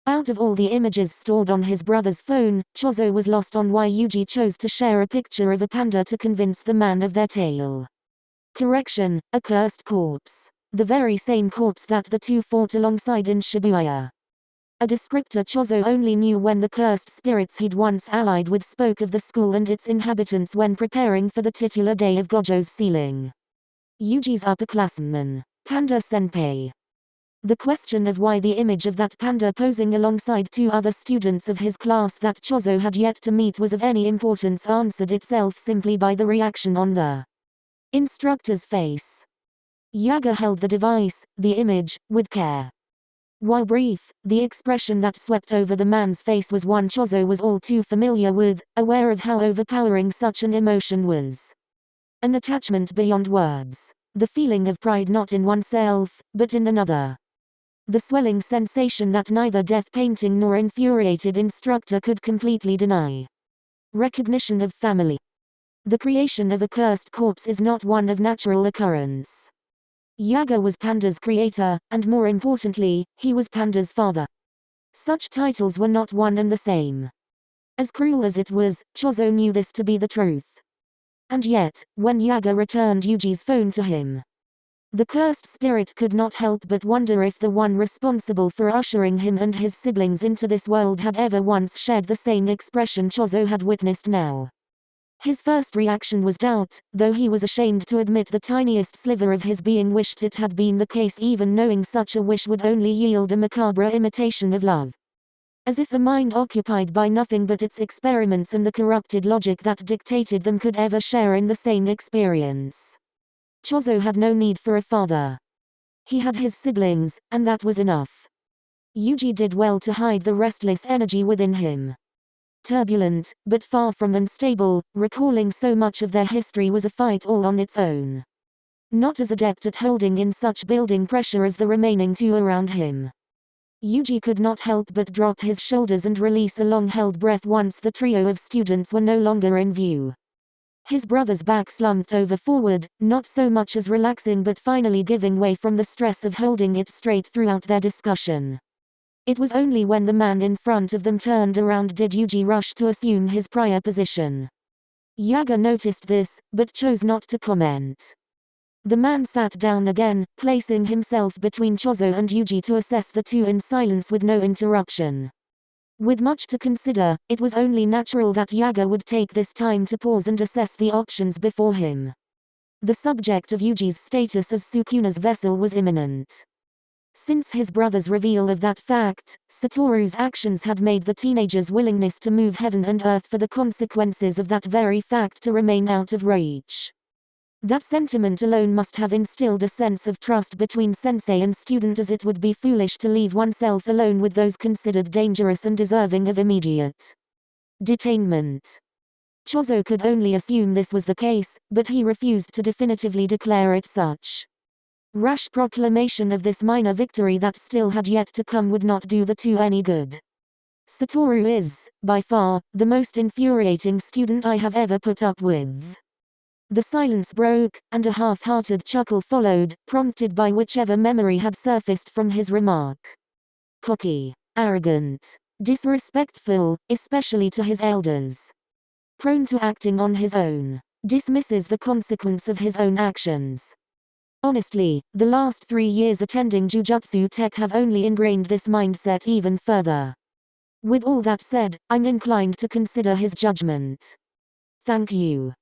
Out of all the images stored on his brother's phone, Chozo was lost on why Yuji chose to share a picture of a panda to convince the man of their tale. Correction, a cursed corpse. The very same corpse that the two fought alongside in Shibuya. A descriptor Chozo only knew when the cursed spirits he'd once allied with spoke of the school and its inhabitants when preparing for the titular day of Gojo's sealing. Yuji's upperclassman. Panda Senpai. The question of why the image of that panda posing alongside two other students of his class that Chozo had yet to meet was of any importance answered itself simply by the reaction on the instructor's face. Yaga held the device, the image, with care. While brief, the expression that swept over the man's face was one Chozo was all too familiar with, aware of how overpowering such an emotion was. An attachment beyond words. The feeling of pride not in oneself, but in another. The swelling sensation that neither death painting nor infuriated instructor could completely deny. Recognition of family. The creation of a cursed corpse is not one of natural occurrence. Yaga was Panda's creator, and more importantly, he was Panda's father. Such titles were not one and the same. As cruel as it was, Chozo knew this to be the truth. And yet, when Yaga returned Yuji's phone to him, the cursed spirit could not help but wonder if the one responsible for ushering him and his siblings into this world had ever once shared the same expression Chozo had witnessed now. His first reaction was doubt, though he was ashamed to admit the tiniest sliver of his being wished it had been the case, even knowing such a wish would only yield a macabre imitation of love. As if a mind occupied by nothing but its experiments and the corrupted logic that dictated them could ever share in the same experience. Chozo had no need for a father. He had his siblings, and that was enough. Yuji did well to hide the restless energy within him. Turbulent, but far from unstable, recalling so much of their history was a fight all on its own. Not as adept at holding in such building pressure as the remaining two around him. Yuji could not help but drop his shoulders and release a long-held breath once the trio of students were no longer in view. His brother's back slumped over forward, not so much as relaxing but finally giving way from the stress of holding it straight throughout their discussion. It was only when the man in front of them turned around did Yuji rush to assume his prior position. Yaga noticed this, but chose not to comment. The man sat down again, placing himself between Chozo and Yuji to assess the two in silence with no interruption. With much to consider, it was only natural that Yaga would take this time to pause and assess the options before him. The subject of Yuji's status as Sukuna's vessel was imminent. Since his brother's reveal of that fact, Satoru's actions had made the teenager's willingness to move heaven and earth for the consequences of that very fact to remain out of reach. That sentiment alone must have instilled a sense of trust between sensei and student, as it would be foolish to leave oneself alone with those considered dangerous and deserving of immediate detainment. Chozo could only assume this was the case, but he refused to definitively declare it such. Rash proclamation of this minor victory that still had yet to come would not do the two any good. Satoru is, by far, the most infuriating student I have ever put up with. The silence broke, and a half-hearted chuckle followed, prompted by whichever memory had surfaced from his remark. Cocky, arrogant, disrespectful, especially to his elders. Prone to acting on his own. Dismisses the consequence of his own actions. Honestly, the last 3 years attending Jujutsu Tech have only ingrained this mindset even further. With all that said, I'm inclined to consider his judgment. Thank you.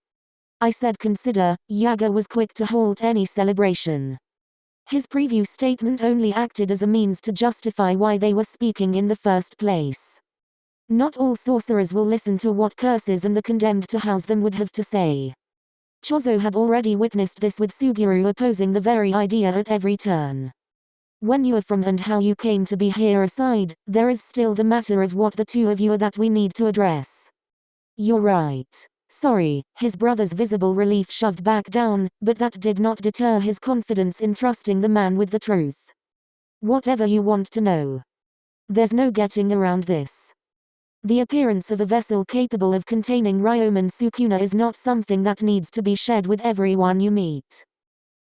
I said consider. Yaga was quick to halt any celebration. His previous statement only acted as a means to justify why they were speaking in the first place. Not all sorcerers will listen to what curses and the condemned to house them would have to say. Chozo had already witnessed this with Suguru opposing the very idea at every turn. When you are from and how you came to be here aside, there is still the matter of what the two of you are that we need to address. You're right. Sorry, his brother's visible relief shoved back down, but that did not deter his confidence in trusting the man with the truth. Whatever you want to know. There's no getting around this. The appearance of a vessel capable of containing Ryomen Sukuna is not something that needs to be shared with everyone you meet.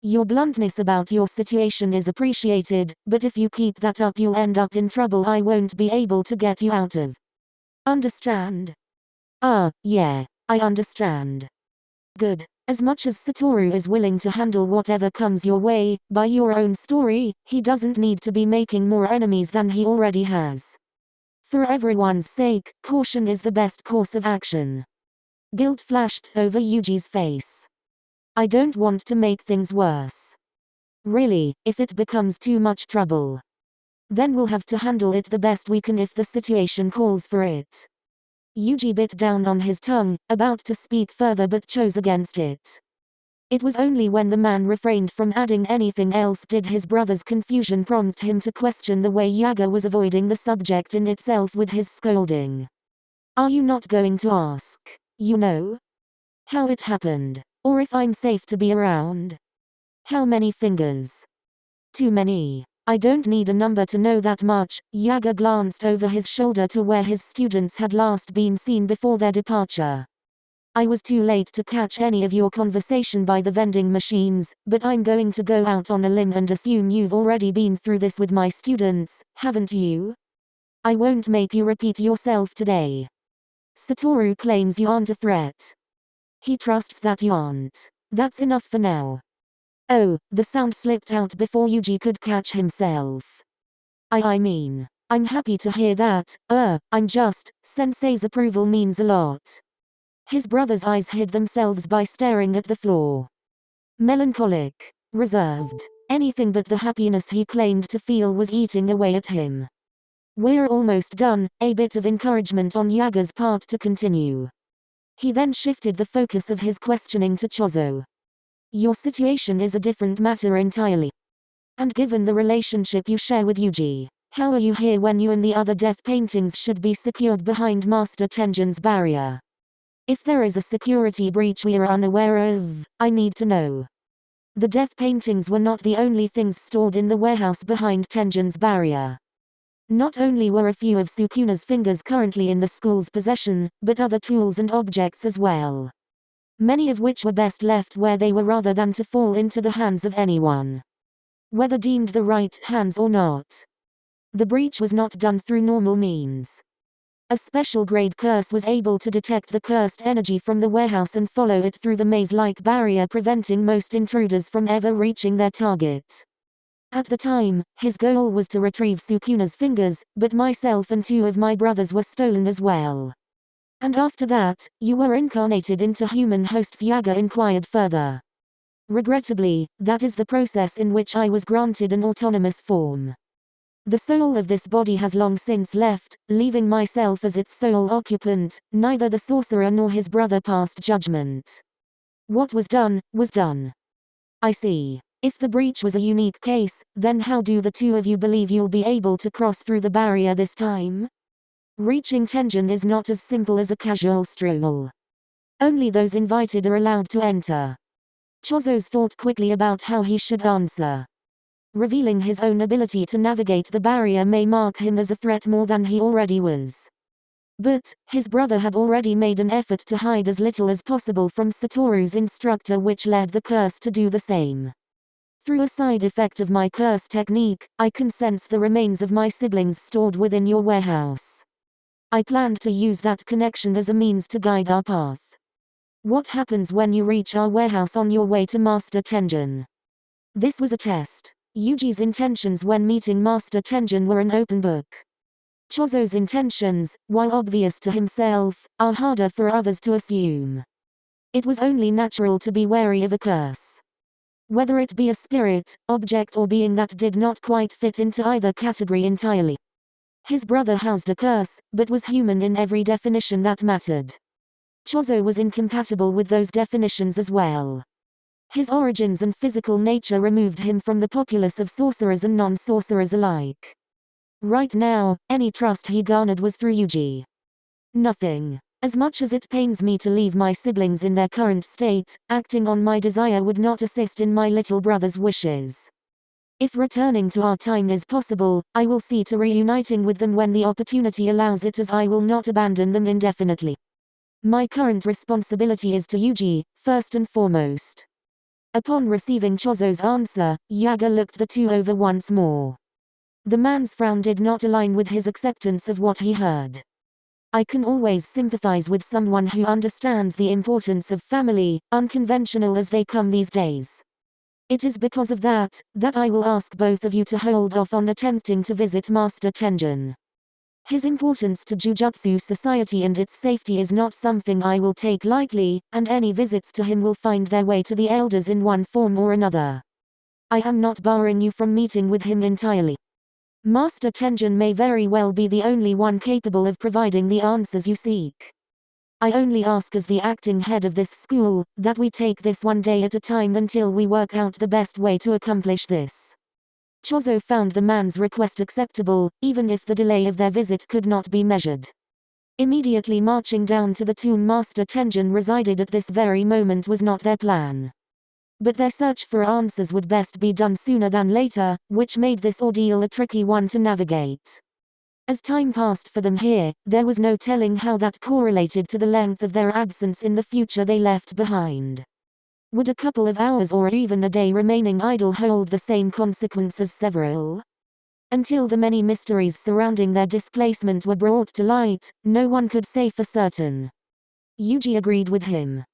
Your bluntness about your situation is appreciated, but if you keep that up you'll end up in trouble I won't be able to get you out of. Understand? Yeah, I understand. Good. As much as Satoru is willing to handle whatever comes your way, by your own story, he doesn't need to be making more enemies than he already has. For everyone's sake, caution is the best course of action. Guilt flashed over Yuji's face. I don't want to make things worse. Really, if it becomes too much trouble, then we'll have to handle it the best we can if the situation calls for it. Yuji bit down on his tongue, about to speak further but chose against it. It was only when the man refrained from adding anything else did his brother's confusion prompt him to question the way Yaga was avoiding the subject in itself with his scolding. Are you not going to ask, how it happened? Or if I'm safe to be around? How many fingers? Too many. I don't need a number to know that much. Yaga glanced over his shoulder to where his students had last been seen before their departure. I was too late to catch any of your conversation by the vending machines, but I'm going to go out on a limb and assume you've already been through this with my students, haven't you? I won't make you repeat yourself today. Satoru claims you aren't a threat. He trusts that you aren't. That's enough for now. Oh, the sound slipped out before Yuji could catch himself. I mean, I'm happy to hear that, Sensei's approval means a lot. His brother's eyes hid themselves by staring at the floor. Melancholic, reserved, anything but the happiness he claimed to feel was eating away at him. We're almost done, a bit of encouragement on Yaga's part to continue. He then shifted the focus of his questioning to Chozo. Your situation is a different matter entirely. And given the relationship you share with Yuji, how are you here when you and the other death paintings should be secured behind Master Tenjin's barrier? If there is a security breach we are unaware of, I need to know. The death paintings were not the only things stored in the warehouse behind Tenjin's barrier. Not only were a few of Sukuna's fingers currently in the school's possession, but other tools and objects as well. Many of which were best left where they were rather than to fall into the hands of anyone. Whether deemed the right hands or not. The breach was not done through normal means. A special grade curse was able to detect the cursed energy from the warehouse and follow it through the maze-like barrier, preventing most intruders from ever reaching their target. At the time, his goal was to retrieve Sukuna's fingers, but myself and 2 of my brothers were stolen as well. And after that, you were incarnated into human hosts, Yaga inquired further. Regrettably, that is the process in which I was granted an autonomous form. The soul of this body has long since left, leaving myself as its sole occupant. Neither the sorcerer nor his brother passed judgment. What was done, was done. I see. If the breach was a unique case, then how do the 2 of you believe you'll be able to cross through the barrier this time? Reaching Tenjin is not as simple as a casual stroll. Only those invited are allowed to enter. Chozo's thought quickly about how he should answer. Revealing his own ability to navigate the barrier may mark him as a threat more than he already was. But, his brother had already made an effort to hide as little as possible from Satoru's instructor, which led the curse to do the same. Through a side effect of my curse technique, I can sense the remains of my siblings stored within your warehouse. I planned to use that connection as a means to guide our path. What happens when you reach our warehouse on your way to Master Tenjin? This was a test. Yuji's intentions when meeting Master Tenjin were an open book. Chozo's intentions, while obvious to himself, are harder for others to assume. It was only natural to be wary of a curse. Whether it be a spirit, object or being that did not quite fit into either category entirely. His brother housed a curse, but was human in every definition that mattered. Chozo was incompatible with those definitions as well. His origins and physical nature removed him from the populace of sorcerers and non-sorcerers alike. Right now, any trust he garnered was through Yuji. Nothing. As much as it pains me to leave my siblings in their current state, acting on my desire would not assist in my little brother's wishes. If returning to our time is possible, I will see to reuniting with them when the opportunity allows it, as I will not abandon them indefinitely. My current responsibility is to Yuji, first and foremost. Upon receiving Chozo's answer, Yaga looked the two over once more. The man's frown did not align with his acceptance of what he heard. I can always sympathize with someone who understands the importance of family, unconventional as they come these days. It is because of that I will ask both of you to hold off on attempting to visit Master Tenjin. His importance to Jujutsu society and its safety is not something I will take lightly, and any visits to him will find their way to the elders in one form or another. I am not barring you from meeting with him entirely. Master Tenjin may very well be the only one capable of providing the answers you seek. I only ask as the acting head of this school, that we take this one day at a time until we work out the best way to accomplish this. Chozo found the man's request acceptable, even if the delay of their visit could not be measured. Immediately marching down to the tomb Master Tenjin resided at this very moment was not their plan. But their search for answers would best be done sooner than later, which made this ordeal a tricky one to navigate. As time passed for them here, there was no telling how that correlated to the length of their absence in the future they left behind. Would a couple of hours or even a day remaining idle hold the same consequence as several? Until the many mysteries surrounding their displacement were brought to light, no one could say for certain. Yuji agreed with him.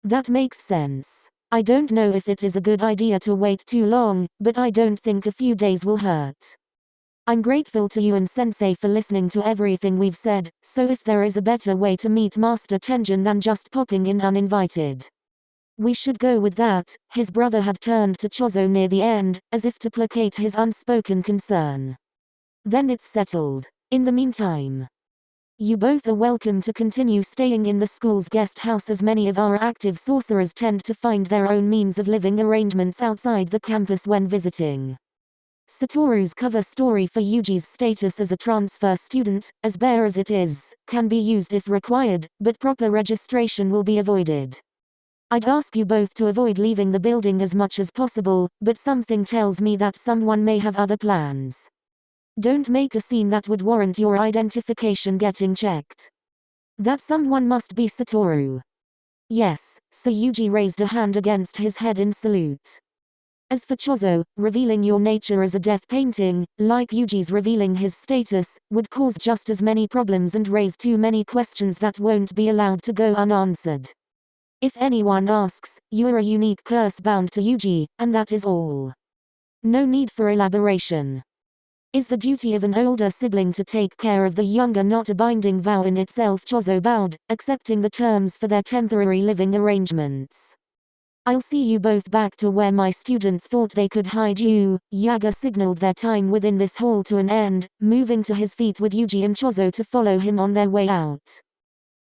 That makes sense. I don't know if it is a good idea to wait too long, but I don't think a few days will hurt. I'm grateful to you and Sensei for listening to everything we've said, so if there is a better way to meet Master Tenjin than just popping in uninvited, we should go with that. His brother had turned to Chozo near the end, as if to placate his unspoken concern. Then it's settled. In the meantime, you both are welcome to continue staying in the school's guest house, as many of our active sorcerers tend to find their own means of living arrangements outside the campus when visiting. Satoru's cover story for Yuji's status as a transfer student, as bare as it is, can be used if required, but proper registration will be avoided. I'd ask you both to avoid leaving the building as much as possible, but something tells me that someone may have other plans. Don't make a scene that would warrant your identification getting checked. That someone must be Satoru. Yes, so Yuji raised a hand against his head in salute. As for Chozo, revealing your nature as a death painting, like Yuji's revealing his status, would cause just as many problems and raise too many questions that won't be allowed to go unanswered. If anyone asks, you are a unique curse bound to Yuji, and that is all. No need for elaboration. Is the duty of an older sibling to take care of the younger not a binding vow in itself? Chozo bowed, accepting the terms for their temporary living arrangements. I'll see you both back to where my students thought they could hide you. Yaga signaled their time within this hall to an end, moving to his feet with Yuji and Chozo to follow him on their way out.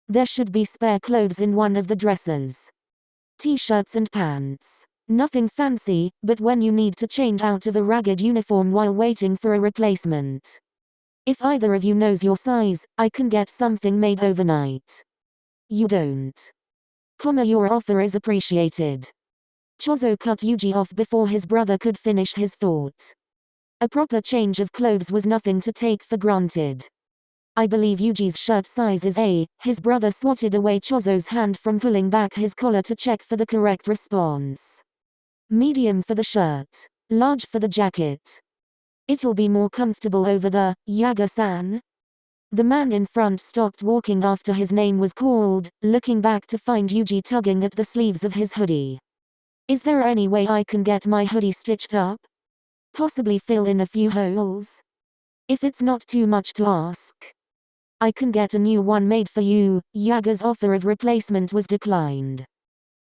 There should be spare clothes in one of the dressers. T-shirts and pants. Nothing fancy, but when you need to change out of a ragged uniform while waiting for a replacement. If either of you knows your size, I can get something made overnight. You don't. Your offer is appreciated. Chozo cut Yuji off before his brother could finish his thought. A proper change of clothes was nothing to take for granted. I believe Yuji's shirt size is A. His brother swatted away Chozo's hand from pulling back his collar to check for the correct response. Medium for the shirt. Large for the jacket. It'll be more comfortable over the, Yaga-san. The man in front stopped walking after his name was called, looking back to find Yuji tugging at the sleeves of his hoodie. Is there any way I can get my hoodie stitched up? Possibly fill in a few holes? If it's not too much to ask, I can get a new one made for you. Yaga's offer of replacement was declined.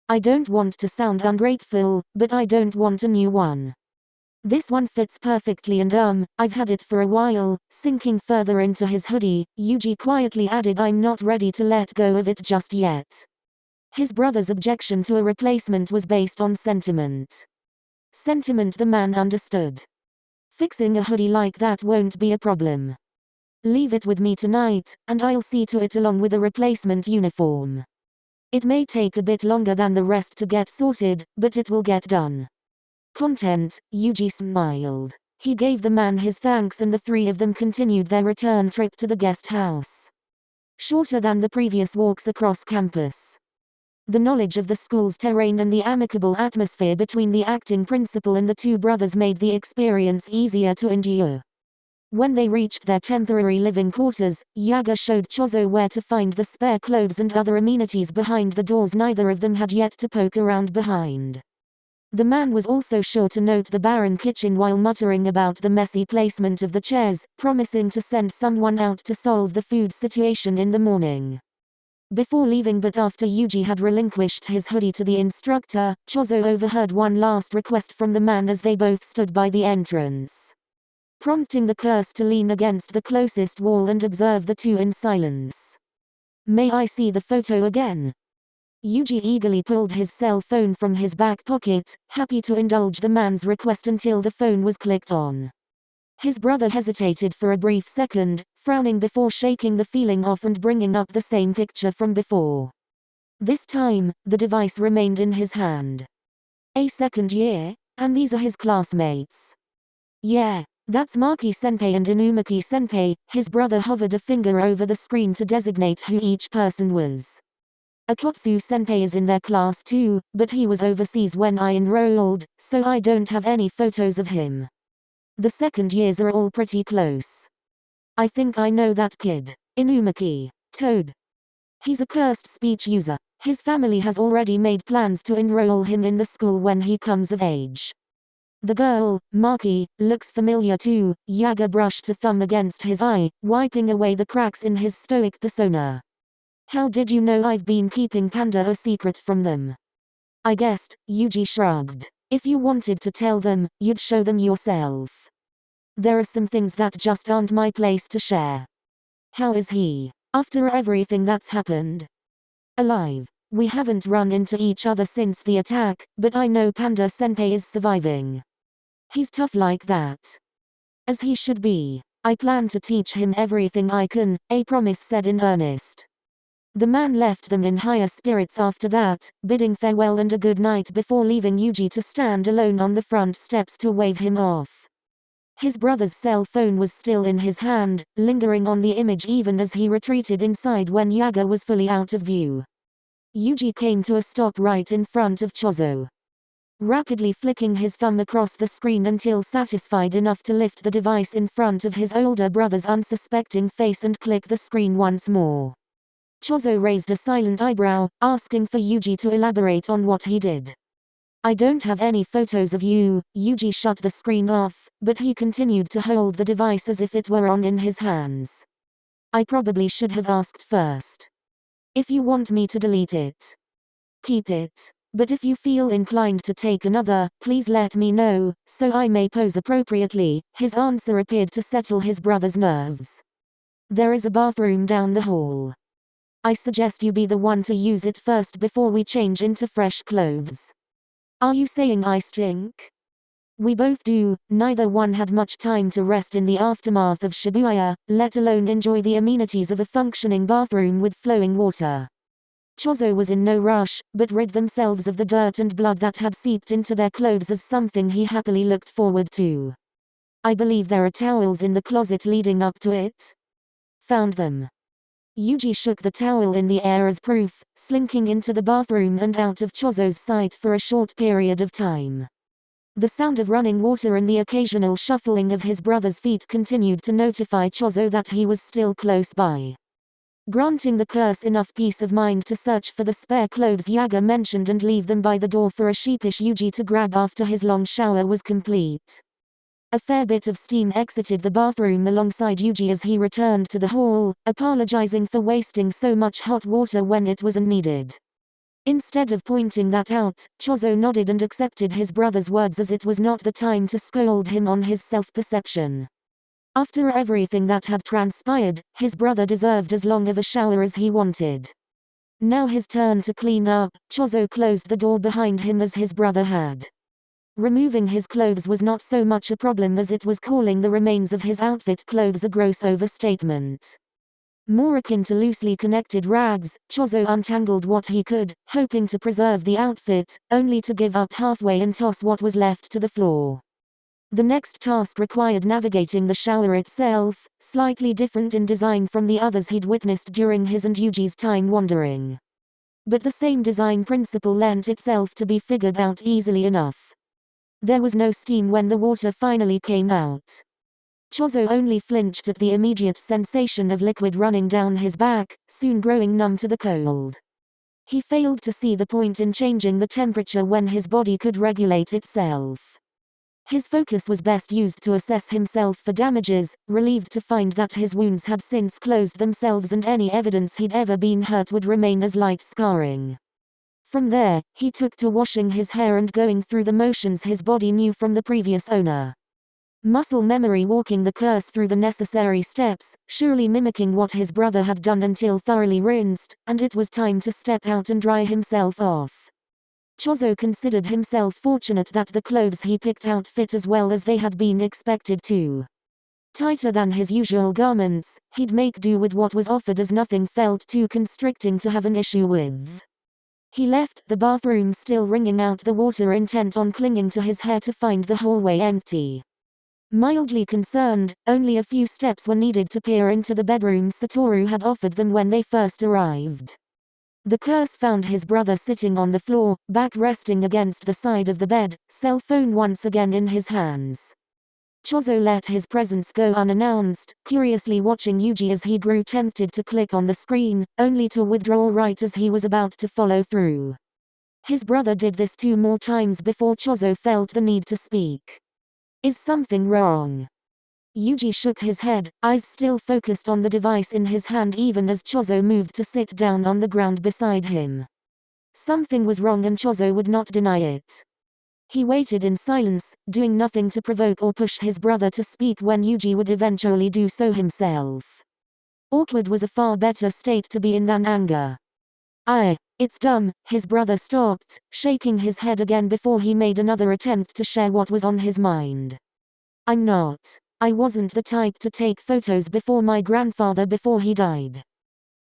I don't want to sound ungrateful, but I don't want a new one. This one fits perfectly and I've had it for a while. Sinking further into his hoodie, Yuji quietly added, I'm not ready to let go of it just yet. His brother's objection to a replacement was based on sentiment. Sentiment the man understood. Fixing a hoodie like that won't be a problem. Leave it with me tonight, and I'll see to it along with a replacement uniform. It may take a bit longer than the rest to get sorted, but it will get done. Content, Yuji smiled. He gave the man his thanks and the three of them continued their return trip to the guest house. Shorter than the previous walks across campus. The knowledge of the school's terrain and the amicable atmosphere between the acting principal and the two brothers made the experience easier to endure. When they reached their temporary living quarters, Yaga showed Chozo where to find the spare clothes and other amenities behind the doors neither of them had yet to poke around behind. The man was also sure to note the barren kitchen while muttering about the messy placement of the chairs, promising to send someone out to solve the food situation in the morning. Before leaving but after Yuji had relinquished his hoodie to the instructor, Chozo overheard one last request from the man as they both stood by the entrance, prompting the curse to lean against the closest wall and observe the two in silence. "May I see the photo again?" Yuji eagerly pulled his cell phone from his back pocket, happy to indulge the man's request until the phone was clicked on. His brother hesitated for a brief second, frowning before shaking the feeling off and bringing up the same picture from before. This time, the device remained in his hand. "A second year? And these are his classmates?" "Yeah. That's Maki-senpai and Inumaki-senpai." His brother hovered a finger over the screen to designate who each person was. "Akotsu-senpai is in their class too, but he was overseas when I enrolled, so I don't have any photos of him. The second years are all pretty close. I think I know that kid. Inumaki. Toad. He's a cursed speech user. His family has already made plans to enroll him in the school when he comes of age. The girl, Maki, looks familiar too." Yaga brushed a thumb against his eye, wiping away the cracks in his stoic persona. "How did you know I've been keeping Panda a secret from them?" "I guessed," Yuji shrugged. "If you wanted to tell them, you'd show them yourself. There are some things that just aren't my place to share." "How is he? After everything that's happened?" "Alive. We haven't run into each other since the attack, but I know Panda-senpai is surviving. He's tough like that. As he should be. I plan to teach him everything I can," A promise said in earnest. The man left them in higher spirits after that, bidding farewell and a good night before leaving Yuji to stand alone on the front steps to wave him off. His brother's cell phone was still in his hand, lingering on the image even as he retreated inside when Yaga was fully out of view. Yuji came to a stop right in front of Chozo, rapidly flicking his thumb across the screen until satisfied enough to lift the device in front of his older brother's unsuspecting face and click the screen once more. Chozo raised a silent eyebrow, asking for Yuji to elaborate on what he did. "I don't have any photos of you." Yuji shut the screen off, but he continued to hold the device as if it were on in his hands. "I probably should have asked first. If you want me to delete it, keep it. But if you feel inclined to take another, please let me know, so I may pose appropriately." His answer appeared to settle his brother's nerves. "There is a bathroom down the hall. I suggest you be the one to use it first before we change into fresh clothes." "Are you saying I stink?" "We both do." Neither one had much time to rest in the aftermath of Shibuya, let alone enjoy the amenities of a functioning bathroom with flowing water. Chozo was in no rush, but rid themselves of the dirt and blood that had seeped into their clothes as something he happily looked forward to. "I believe there are towels in the closet leading up to it." "Found them." Yuji shook the towel in the air as proof, slinking into the bathroom and out of Chozo's sight for a short period of time. The sound of running water and the occasional shuffling of his brother's feet continued to notify Chozo that he was still close by, granting the curse enough peace of mind to search for the spare clothes Yaga mentioned and leave them by the door for a sheepish Yuji to grab after his long shower was complete. A fair bit of steam exited the bathroom alongside Yuji as he returned to the hall, apologizing for wasting so much hot water when it wasn't needed. Instead of pointing that out, Chozo nodded and accepted his brother's words as it was not the time to scold him on his self-perception. After everything that had transpired, his brother deserved as long of a shower as he wanted. Now his turn to clean up. Chozo closed the door behind him as his brother had. Removing his clothes was not so much a problem as it was calling the remains of his outfit clothes a gross overstatement. More akin to loosely connected rags, Chozo untangled what he could, hoping to preserve the outfit, only to give up halfway and toss what was left to the floor. The next task required navigating the shower itself, slightly different in design from the others he'd witnessed during his and Yuji's time wandering. But the same design principle lent itself to be figured out easily enough. There was no steam when the water finally came out. Chozo only flinched at the immediate sensation of liquid running down his back, soon growing numb to the cold. He failed to see the point in changing the temperature when his body could regulate itself. His focus was best used to assess himself for damages, relieved to find that his wounds had since closed themselves and any evidence he'd ever been hurt would remain as light scarring. From there, he took to washing his hair and going through the motions his body knew from the previous owner. Muscle memory walking the curse through the necessary steps, surely mimicking what his brother had done until thoroughly rinsed, and it was time to step out and dry himself off. Chozo considered himself fortunate that the clothes he picked out fit as well as they had been expected to. Tighter than his usual garments, he'd make do with what was offered as nothing felt too constricting to have an issue with. He left the bathroom still wringing out the water, intent on clinging to his hair to find the hallway empty. Mildly concerned, only a few steps were needed to peer into the bedroom Satoru had offered them when they first arrived. The curse found his brother sitting on the floor, back resting against the side of the bed, cell phone once again in his hands. Chozo let his presence go unannounced, curiously watching Yuji as he grew tempted to click on the screen, only to withdraw right as he was about to follow through. His brother did this 2 more times before Chozo felt the need to speak. Is something wrong? Yuji shook his head, eyes still focused on the device in his hand even as Chozo moved to sit down on the ground beside him. Something was wrong and Chozo would not deny it. He waited in silence, doing nothing to provoke or push his brother to speak when Yuji would eventually do so himself. Awkward was a far better state to be in than anger. It's dumb, his brother stopped, shaking his head again before he made another attempt to share what was on his mind. I wasn't the type to take photos before my grandfather before he died.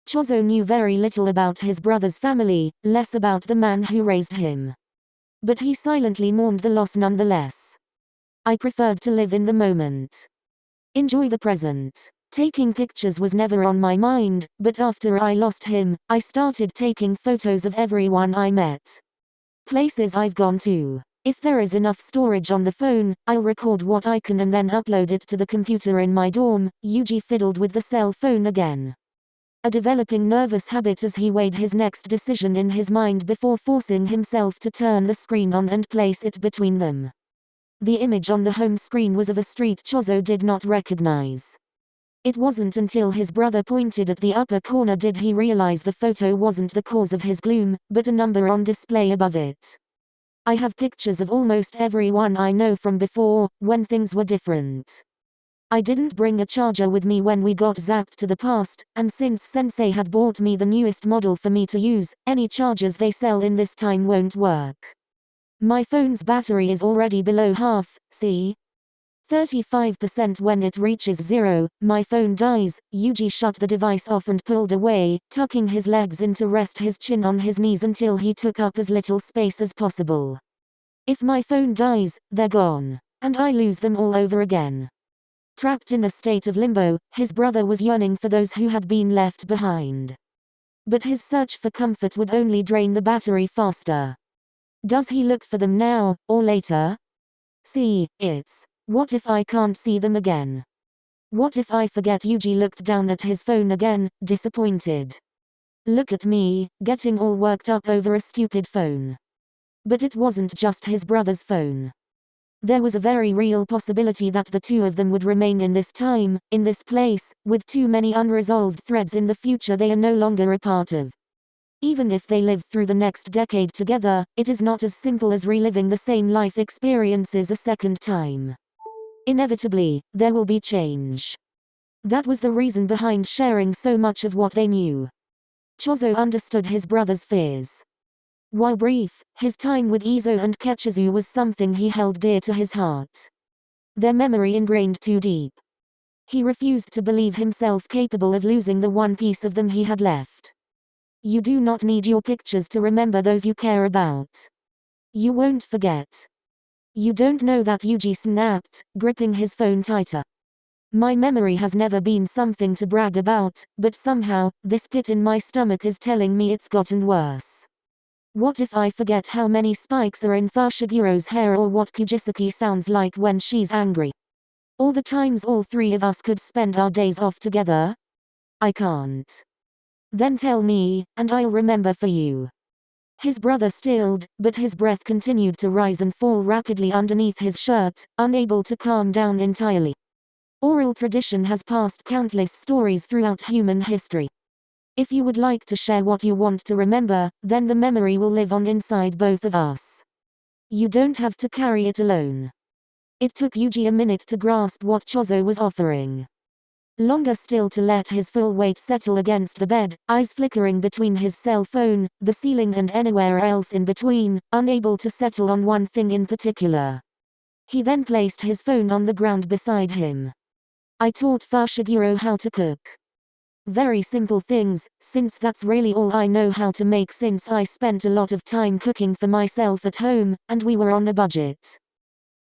Chozo knew very little about his brother's family, less about the man who raised him. But he silently mourned the loss nonetheless. I preferred to live in the moment. Enjoy the present. Taking pictures was never on my mind, but after I lost him, I started taking photos of everyone I met. Places I've gone to. If there is enough storage on the phone, I'll record what I can and then upload it to the computer in my dorm. Yuji fiddled with the cell phone again. A developing nervous habit as he weighed his next decision in his mind before forcing himself to turn the screen on and place it between them. The image on the home screen was of a street Chozo did not recognize. It wasn't until his brother pointed at the upper corner did he realize the photo wasn't the cause of his gloom, but a number on display above it. I have pictures of almost everyone I know from before, when things were different. I didn't bring a charger with me when we got zapped to the past, and since Sensei had bought me the newest model for me to use, any chargers they sell in this time won't work. My phone's battery is already below half, see? 35% when it reaches 0, my phone dies. Yuji shut the device off and pulled away, tucking his legs in to rest his chin on his knees until he took up as little space as possible. If my phone dies, they're gone. And I lose them all over again. Trapped in a state of limbo, his brother was yearning for those who had been left behind. But his search for comfort would only drain the battery faster. Does he look for them now, or later? What if I can't see them again? What if I forget? Yuji looked down at his phone again, disappointed. Look at me, getting all worked up over a stupid phone. But it wasn't just his brother's phone. There was a very real possibility that the two of them would remain in this time, in this place, with too many unresolved threads in the future they are no longer a part of. Even if they live through the next decade together, it is not as simple as reliving the same life experiences a second time. Inevitably, there will be change. That was the reason behind sharing so much of what they knew. Chozo understood his brother's fears. While brief, his time with Izo and Ketchizu was something he held dear to his heart. Their memory ingrained too deep. He refused to believe himself capable of losing the one piece of them he had left. You do not need your pictures to remember those you care about. You won't forget. You don't know that, Yuji snapped, gripping his phone tighter. My memory has never been something to brag about, but somehow, this pit in my stomach is telling me it's gotten worse. What if I forget how many spikes are in Fashigiro's hair or what Kujisaki sounds like when she's angry? All the times all three of us could spend our days off together? I can't. Then tell me, and I'll remember for you. His brother stilled, but his breath continued to rise and fall rapidly underneath his shirt, unable to calm down entirely. Oral tradition has passed countless stories throughout human history. If you would like to share what you want to remember, then the memory will live on inside both of us. You don't have to carry it alone. It took Yuji a minute to grasp what Chozo was offering. Longer still to let his full weight settle against the bed, eyes flickering between his cell phone, the ceiling and anywhere else in between, unable to settle on one thing in particular. He then placed his phone on the ground beside him. I taught Fashiguro how to cook. Very simple things, since that's really all I know how to make since I spent a lot of time cooking for myself at home, and we were on a budget.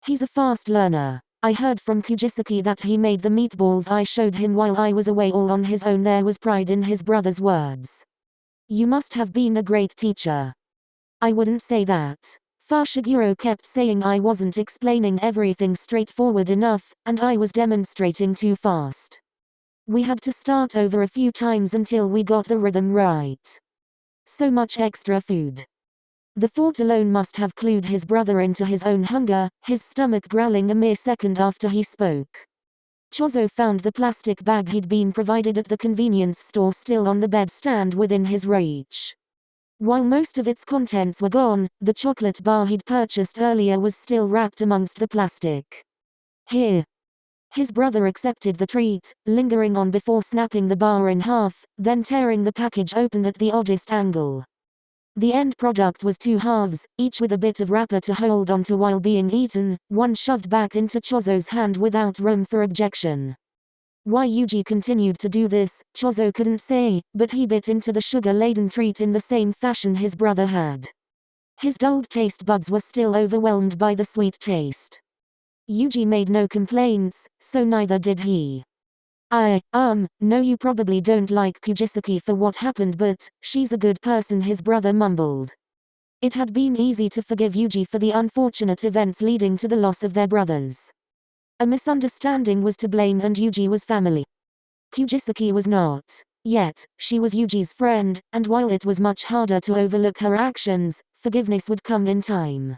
He's a fast learner. I heard from Kujisaki that he made the meatballs I showed him while I was away all on his own. There was pride in his brother's words. You must have been a great teacher. I wouldn't say that. Fashiguro kept saying I wasn't explaining everything straightforward enough, and I was demonstrating too fast. We had to start over a few times until we got the rhythm right. So much extra food. The thought alone must have clued his brother into his own hunger, his stomach growling a mere second after he spoke. Chozo found the plastic bag he'd been provided at the convenience store still on the bedstand within his reach. While most of its contents were gone, the chocolate bar he'd purchased earlier was still wrapped amongst the plastic. Here. His brother accepted the treat, lingering on before snapping the bar in half, then tearing the package open at the oddest angle. The end product was two halves, each with a bit of wrapper to hold onto while being eaten, one shoved back into Chozo's hand without room for objection. Why Yuji continued to do this, Chozo couldn't say, but he bit into the sugar-laden treat in the same fashion his brother had. His dulled taste buds were still overwhelmed by the sweet taste. Yuji made no complaints, so neither did he. No, you probably don't like Kujisaki for what happened, but she's a good person, his brother mumbled. It had been easy to forgive Yuji for the unfortunate events leading to the loss of their brothers. A misunderstanding was to blame and Yuji was family. Kujisaki was not. Yet, she was Yuji's friend, and while it was much harder to overlook her actions, forgiveness would come in time.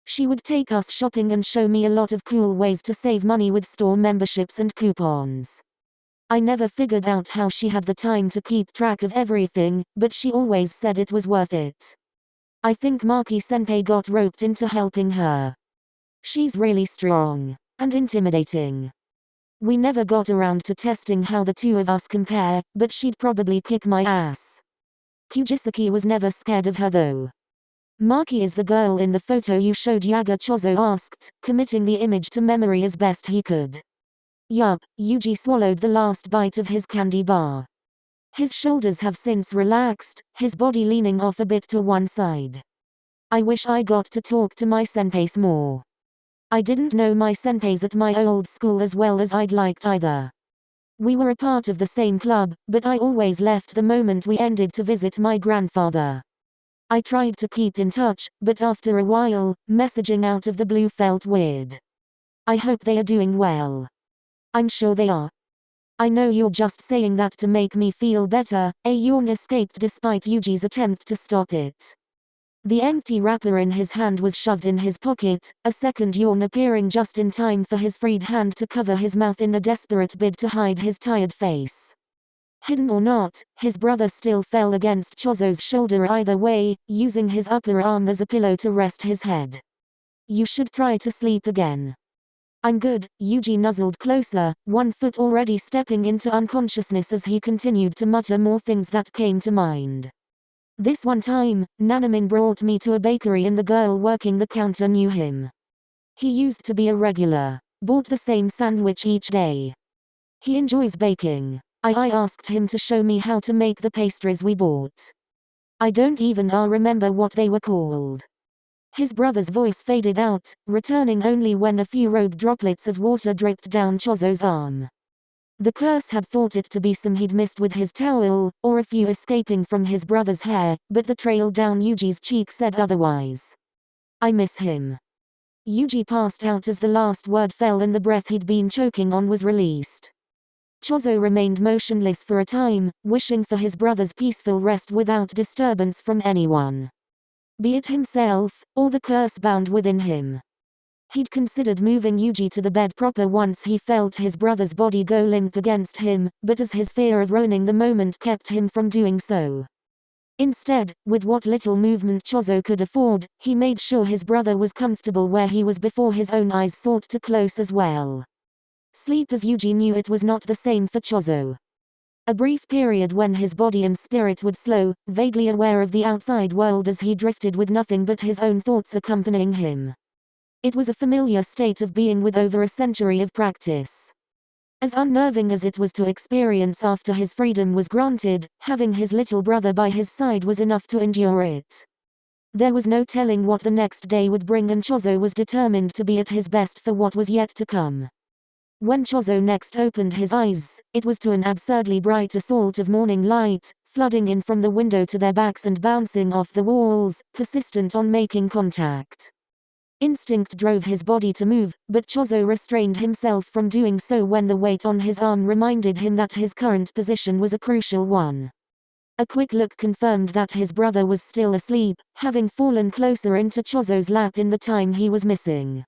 She would take us shopping and show me a lot of cool ways to save money with store memberships and coupons. I never figured out how she had the time to keep track of everything, but she always said it was worth it. I think Maki-senpai got roped into helping her. She's really strong. And intimidating. We never got around to testing how the two of us compare, but she'd probably kick my ass. Kujisaki was never scared of her though. Maki is the girl in the photo you showed, Yaga, Chozo asked, committing the image to memory as best he could. Yup, Yuji swallowed the last bite of his candy bar. His shoulders have since relaxed, his body leaning off a bit to one side. I wish I got to talk to my senpais more. I didn't know my senpais at my old school as well as I'd liked either. We were a part of the same club, but I always left the moment we ended to visit my grandfather. I tried to keep in touch, but after a while, messaging out of the blue felt weird. I hope they are doing well. I'm sure they are. I know you're just saying that to make me feel better. A yawn escaped despite Yuji's attempt to stop it. The empty wrapper in his hand was shoved in his pocket, a second yawn appearing just in time for his freed hand to cover his mouth in a desperate bid to hide his tired face. Hidden or not, his brother still fell against Chozo's shoulder either way, using his upper arm as a pillow to rest his head. You should try to sleep again. I'm good, Yuji nuzzled closer, one foot already stepping into unconsciousness as he continued to mutter more things that came to mind. This one time, Nanamin brought me to a bakery and the girl working the counter knew him. He used to be a regular. Bought the same sandwich each day. He enjoys baking. I asked him to show me how to make the pastries we bought. I don't even remember what they were called. His brother's voice faded out, returning only when a few rogue droplets of water dripped down Chozo's arm. The curse had thought it to be some he'd missed with his towel, or a few escaping from his brother's hair, but the trail down Yuji's cheek said otherwise. I miss him. Yuji passed out as the last word fell and the breath he'd been choking on was released. Chozo remained motionless for a time, wishing for his brother's peaceful rest without disturbance from anyone. Be it himself, or the curse bound within him. He'd considered moving Yuji to the bed proper once he felt his brother's body go limp against him, but as his fear of ruining the moment kept him from doing so. Instead, with what little movement Chozo could afford, he made sure his brother was comfortable where he was before his own eyes sought to close as well. Sleep, as Yuji knew it, was not the same for Chozo. A brief period when his body and spirit would slow, vaguely aware of the outside world as he drifted with nothing but his own thoughts accompanying him. It was a familiar state of being with over a century of practice. As unnerving as it was to experience after his freedom was granted, having his little brother by his side was enough to endure it. There was no telling what the next day would bring, and Chozo was determined to be at his best for what was yet to come. When Chozo next opened his eyes, it was to an absurdly bright assault of morning light, flooding in from the window to their backs and bouncing off the walls, persistent on making contact. Instinct drove his body to move, but Chozo restrained himself from doing so when the weight on his arm reminded him that his current position was a crucial one. A quick look confirmed that his brother was still asleep, having fallen closer into Chozo's lap in the time he was missing.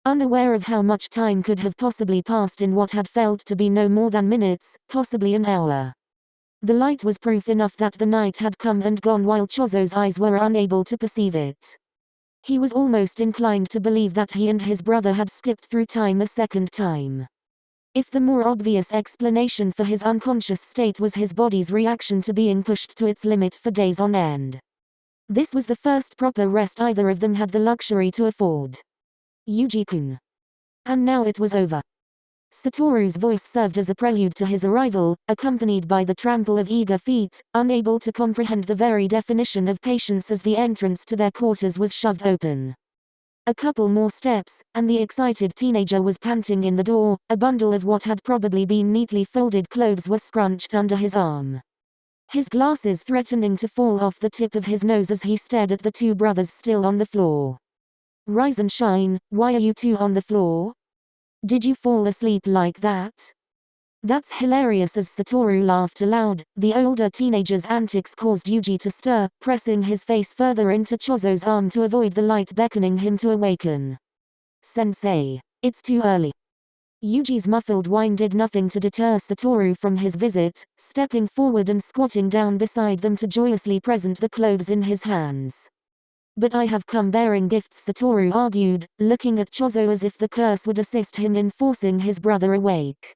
Unaware of how much time could have possibly passed in what had felt to be no more than minutes, possibly an hour. The light was proof enough that the night had come and gone while Chozo's eyes were unable to perceive it. He was almost inclined to believe that he and his brother had skipped through time a second time. If the more obvious explanation for his unconscious state was his body's reaction to being pushed to its limit for days on end. This was the first proper rest either of them had the luxury to afford. Yuji-kun. And now it was over. Satoru's voice served as a prelude to his arrival, accompanied by the trample of eager feet, unable to comprehend the very definition of patience as the entrance to their quarters was shoved open. A couple more steps, and the excited teenager was panting in the door. A bundle of what had probably been neatly folded clothes was scrunched under his arm. His glasses threatening to fall off the tip of his nose as he stared at the two brothers still on the floor. Rise and shine, why are you two on the floor? Did you fall asleep like that? That's hilarious. As Satoru laughed aloud, the older teenager's antics caused Yuji to stir, pressing his face further into Chozo's arm to avoid the light beckoning him to awaken. Sensei. It's too early. Yuji's muffled whine did nothing to deter Satoru from his visit, stepping forward and squatting down beside them to joyously present the clothes in his hands. But I have come bearing gifts, Satoru argued, looking at Chozo as if the curse would assist him in forcing his brother awake.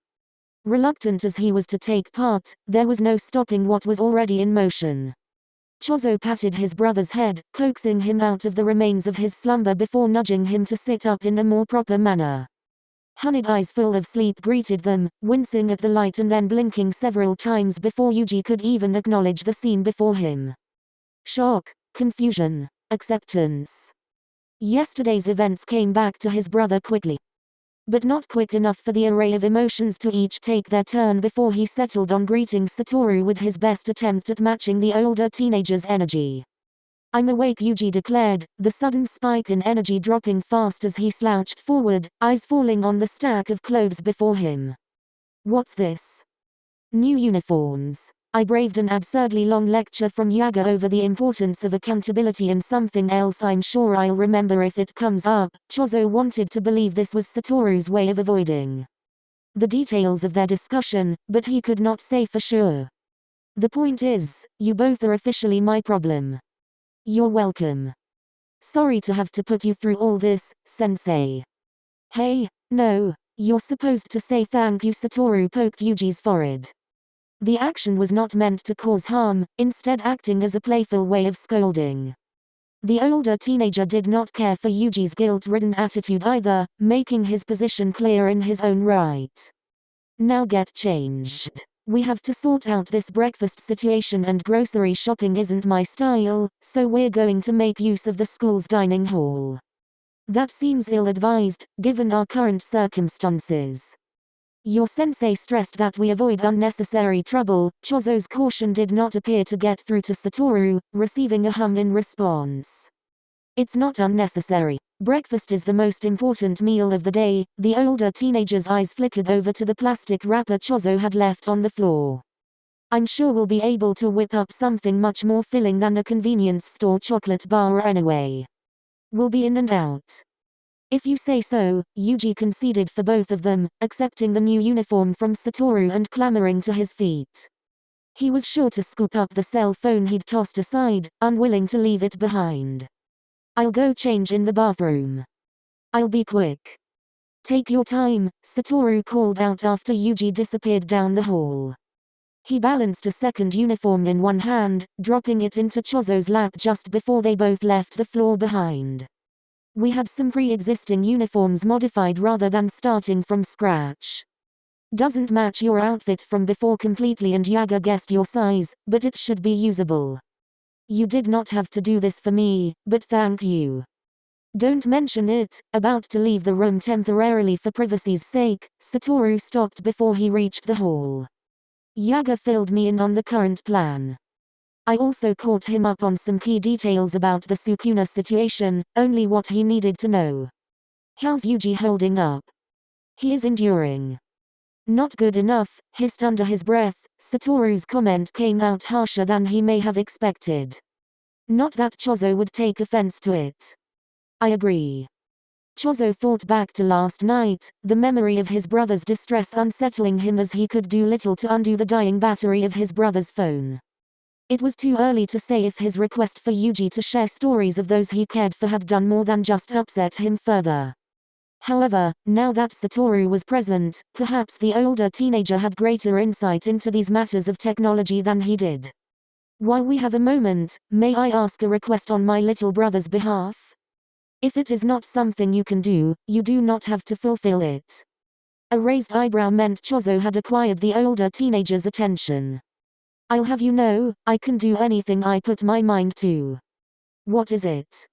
Reluctant as he was to take part, there was no stopping what was already in motion. Chozo patted his brother's head, coaxing him out of the remains of his slumber before nudging him to sit up in a more proper manner. Honeyed eyes full of sleep greeted them, wincing at the light and then blinking several times before Yuji could even acknowledge the scene before him. Shock, confusion, acceptance. Yesterday's events came back to his brother quickly. But not quick enough for the array of emotions to each take their turn before he settled on greeting Satoru with his best attempt at matching the older teenager's energy. I'm awake, Yuji declared, the sudden spike in energy dropping fast as he slouched forward, eyes falling on the stack of clothes before him. What's this? New uniforms. I braved an absurdly long lecture from Yaga over the importance of accountability and something else I'm sure I'll remember if it comes up. Chozo wanted to believe this was Satoru's way of avoiding the details of their discussion, but he could not say for sure. The point is, you both are officially my problem. You're welcome. Sorry to have to put you through all this, sensei. Hey, no, you're supposed to say thank you. Satoru poked Yuji's forehead. The action was not meant to cause harm, instead acting as a playful way of scolding. The older teenager did not care for Yuji's guilt-ridden attitude either, making his position clear in his own right. Now get changed. We have to sort out this breakfast situation and grocery shopping isn't my style, so we're going to make use of the school's dining hall. That seems ill-advised, given our current circumstances. Your sensei stressed that we avoid unnecessary trouble. Chozo's caution did not appear to get through to Satoru, receiving a hum in response. It's not unnecessary. Breakfast is the most important meal of the day. The older teenager's eyes flickered over to the plastic wrapper Chozo had left on the floor. I'm sure we'll be able to whip up something much more filling than a convenience store chocolate bar anyway. We'll be in and out. If you say so. Yuji conceded for both of them, accepting the new uniform from Satoru and clambering to his feet. He was sure to scoop up the cell phone he'd tossed aside, unwilling to leave it behind. I'll go change in the bathroom. I'll be quick. Take your time, Satoru called out after Yuji disappeared down the hall. He balanced a second uniform in one hand, dropping it into Chozo's lap just before they both left the floor behind. We had some pre-existing uniforms modified rather than starting from scratch. Doesn't match your outfit from before completely and Yaga guessed your size, but it should be usable. You did not have to do this for me, but thank you. Don't mention it. About to leave the room temporarily for privacy's sake, Satoru stopped before he reached the hall. Yaga filled me in on the current plan. I also caught him up on some key details about the Sukuna situation, only what he needed to know. How's Yuji holding up? He is enduring. Not good enough, hissed under his breath. Satoru's comment came out harsher than he may have expected. Not that Chozo would take offense to it. I agree. Chozo thought back to last night, the memory of his brother's distress unsettling him as he could do little to undo the dying battery of his brother's phone. It was too early to say if his request for Yuji to share stories of those he cared for had done more than just upset him further. However, now that Satoru was present, perhaps the older teenager had greater insight into these matters of technology than he did. While we have a moment, may I ask a request on my little brother's behalf? If it is not something you can do, you do not have to fulfill it. A raised eyebrow meant Chozo had acquired the older teenager's attention. I'll have you know, I can do anything I put my mind to. What is it?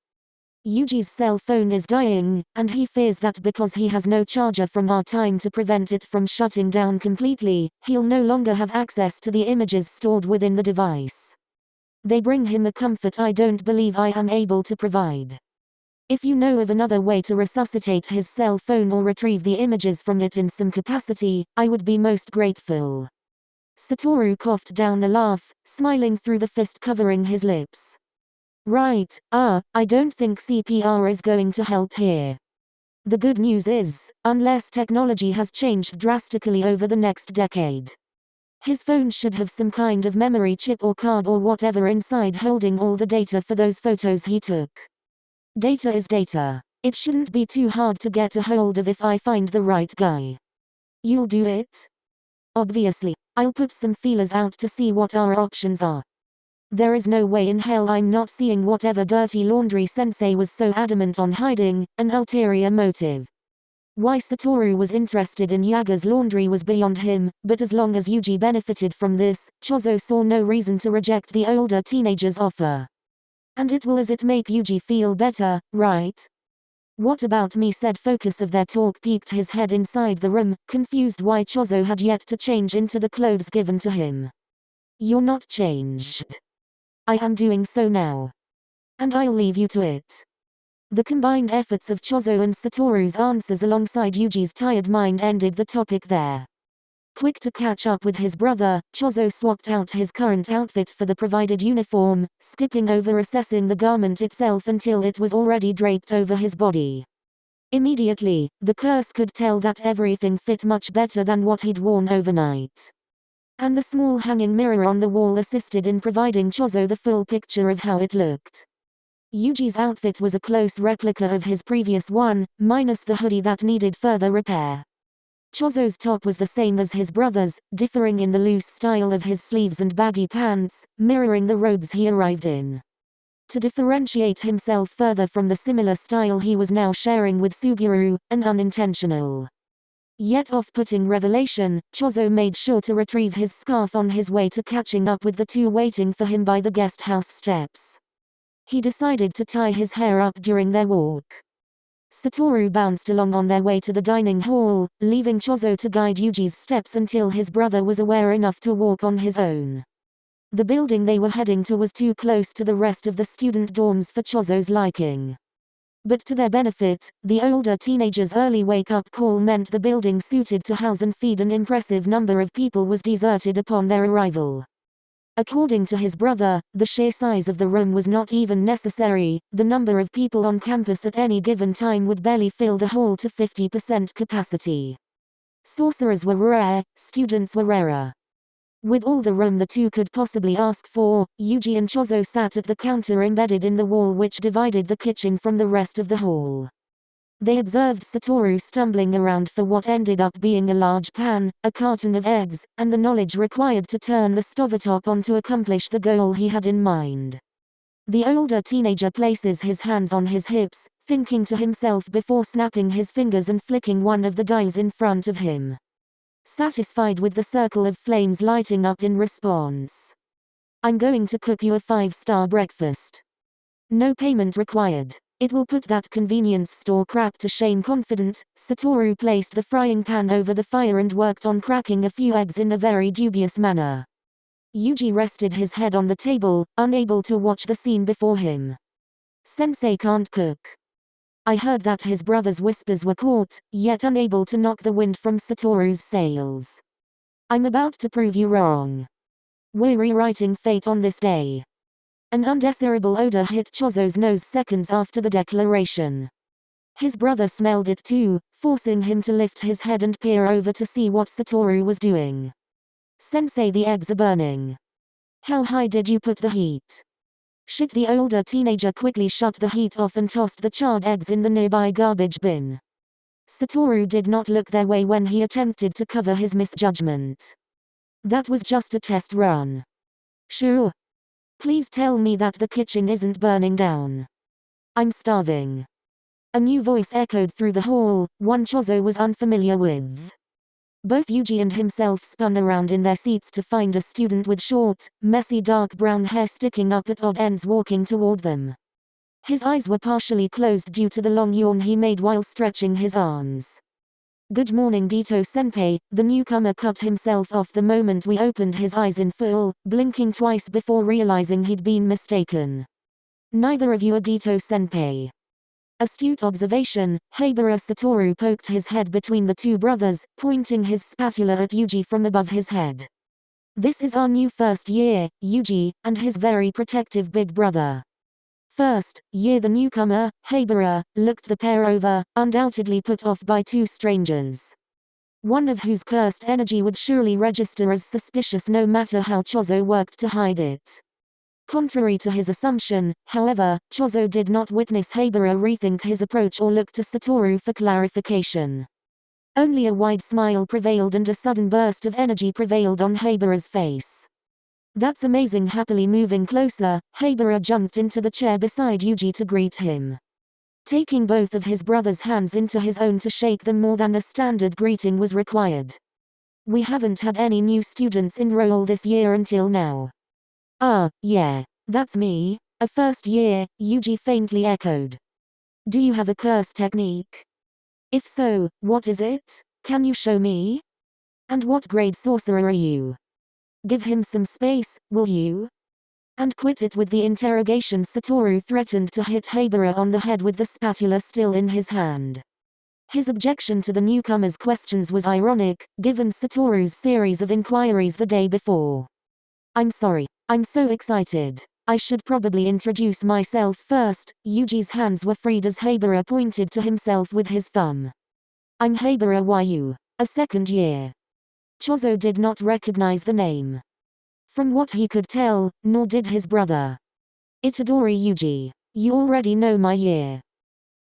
Yuji's cell phone is dying, and he fears that because he has no charger from our time to prevent it from shutting down completely, he'll no longer have access to the images stored within the device. They bring him a comfort I don't believe I am able to provide. If you know of another way to resuscitate his cell phone or retrieve the images from it in some capacity, I would be most grateful. Satoru coughed down a laugh, smiling through the fist covering his lips. Right, I don't think CPR is going to help here. The good news is, unless technology has changed drastically over the next decade. His phone should have some kind of memory chip or card or whatever inside holding all the data for those photos he took. Data is data. It shouldn't be too hard to get a hold of if I find the right guy. You'll do it? Obviously. I'll put some feelers out to see what our options are. There is no way in hell I'm not seeing whatever dirty laundry sensei was so adamant on hiding, an ulterior motive. Why Satoru was interested in Yaga's laundry was beyond him, but as long as Yuji benefited from this, Chozo saw no reason to reject the older teenager's offer. And it will as it make Yuji feel better, right? What about me? Said focus of their talk peeked his head inside the room, confused why Chozo had yet to change into the clothes given to him. You're not changed. I am doing so now. And I'll leave you to it. The combined efforts of Chozo and Satoru's answers alongside Yuji's tired mind ended the topic there. Quick to catch up with his brother, Chozo swapped out his current outfit for the provided uniform, skipping over assessing the garment itself until it was already draped over his body. Immediately, the curse could tell that everything fit much better than what he'd worn overnight. And the small hanging mirror on the wall assisted in providing Chozo the full picture of how it looked. Yuji's outfit was a close replica of his previous one, minus the hoodie that needed further repair. Chozo's top was the same as his brother's, differing in the loose style of his sleeves and baggy pants, mirroring the robes he arrived in. To differentiate himself further from the similar style he was now sharing with Suguru, an unintentional, yet off-putting revelation, Chozo made sure to retrieve his scarf on his way to catching up with the two waiting for him by the guest house steps. He decided to tie his hair up during their walk. Satoru bounced along on their way to the dining hall, leaving Chozo to guide Yuji's steps until his brother was aware enough to walk on his own. The building they were heading to was too close to the rest of the student dorms for Chozo's liking. But to their benefit, the older teenagers' early wake-up call meant the building suited to house and feed an impressive number of people was deserted upon their arrival. According to his brother, the sheer size of the room was not even necessary. The number of people on campus at any given time would barely fill the hall to 50% capacity. Sorcerers were rare, students were rarer. With all the room the two could possibly ask for, Yuji and Chozo sat at the counter embedded in the wall which divided the kitchen from the rest of the hall. They observed Satoru stumbling around for what ended up being a large pan, a carton of eggs, and the knowledge required to turn the stovetop on to accomplish the goal he had in mind. The older teenager places his hands on his hips, thinking to himself before snapping his fingers and flicking one of the dials in front of him. Satisfied with the circle of flames lighting up in response. I'm going to cook you a 5-star breakfast. No payment required. It will put that convenience store crap to shame. Confident, Satoru placed the frying pan over the fire and worked on cracking a few eggs in a very dubious manner. Yuji rested his head on the table, unable to watch the scene before him. Sensei can't cook. I heard that. His brother's whispers were caught, yet unable to knock the wind from Satoru's sails. I'm about to prove you wrong. We're rewriting fate on this day. An undesirable odor hit Chozo's nose seconds after the declaration. His brother smelled it too, forcing him to lift his head and peer over to see what Satoru was doing. Sensei, the eggs are burning. How high did you put the heat? Shit. The older teenager quickly shut the heat off and tossed the charred eggs in the nearby garbage bin. Satoru did not look their way when he attempted to cover his misjudgment. That was just a test run. Sure. Please tell me that the kitchen isn't burning down. I'm starving. A new voice echoed through the hall, one Chozo was unfamiliar with. Both Yuji and himself spun around in their seats to find a student with short, messy dark brown hair sticking up at odd ends walking toward them. His eyes were partially closed due to the long yawn he made while stretching his arms. Good morning, Geto-senpai. The newcomer cut himself off the moment we opened his eyes in full, blinking twice before realizing he'd been mistaken. Neither of you are Geto-senpai. Astute observation. Heibara. Satoru poked his head between the two brothers, pointing his spatula at Yuji from above his head. This is our new first year, Yuji, and his very protective big brother. First year. The newcomer, Heibara, looked the pair over, undoubtedly put off by two strangers. One of whose cursed energy would surely register as suspicious no matter how Chozo worked to hide it. Contrary to his assumption, however, Chozo did not witness Heibara rethink his approach or look to Satoru for clarification. Only a wide smile prevailed and a sudden burst of energy prevailed on Heibara's face. That's amazing. Happily moving closer, Heibara jumped into the chair beside Yuji to greet him. Taking both of his brother's hands into his own to shake them more than a standard greeting was required. We haven't had any new students enroll this year until now. Yeah, that's me, a first year, Yuji faintly echoed. Do you have a curse technique? If so, what is it? Can you show me? And what grade sorcerer are you? Give him some space, will you? And quit it with the interrogation. Satoru threatened to hit Heibara on the head with the spatula still in his hand. His objection to the newcomer's questions was ironic, given Satoru's series of inquiries the day before. I'm sorry. I'm so excited. I should probably introduce myself first. Yuji's hands were freed as Heibara pointed to himself with his thumb. I'm Heibara Yu, a second year. Chozo did not recognize the name. From what he could tell, nor did his brother. Itadori Yuji. You already know my year.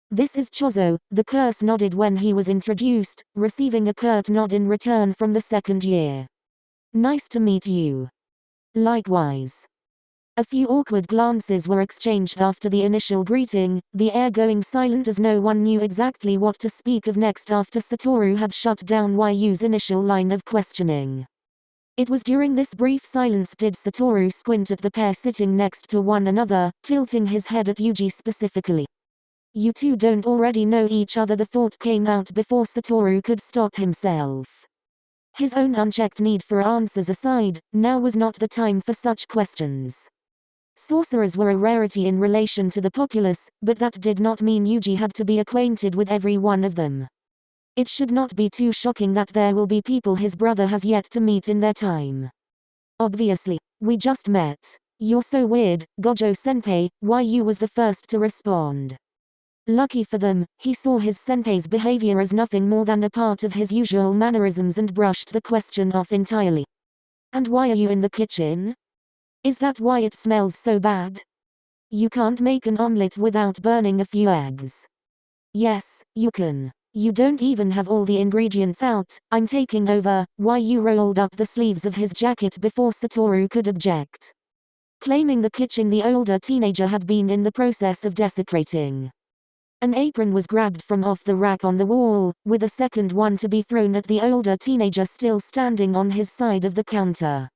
This is Chozo. The curse nodded when he was introduced, receiving a curt nod in return from the second year. Nice to meet you. Likewise. A few awkward glances were exchanged after the initial greeting, the air going silent as no one knew exactly what to speak of next after Satoru had shut down Yu's initial line of questioning. It was during this brief silence did Satoru squint at the pair sitting next to one another, tilting his head at Yuji specifically. You two don't already know each other. The thought came out before Satoru could stop himself. His own unchecked need for answers aside, now was not the time for such questions. Sorcerers were a rarity in relation to the populace, but that did not mean Yuji had to be acquainted with every one of them. It should not be too shocking that there will be people his brother has yet to meet in their time. Obviously, we just met. You're so weird, Gojo-senpai. Yu was the first to respond. Lucky for them, he saw his senpai's behavior as nothing more than a part of his usual mannerisms and brushed the question off entirely. And why are you in the kitchen? Is that why it smells so bad? You can't make an omelette without burning a few eggs. Yes, you can. You don't even have all the ingredients out. I'm taking over. Yu rolled up the sleeves of his jacket before Satoru could object. Claiming the kitchen the older teenager had been in the process of desecrating. An apron was grabbed from off the rack on the wall, with a second one to be thrown at the older teenager still standing on his side of the counter.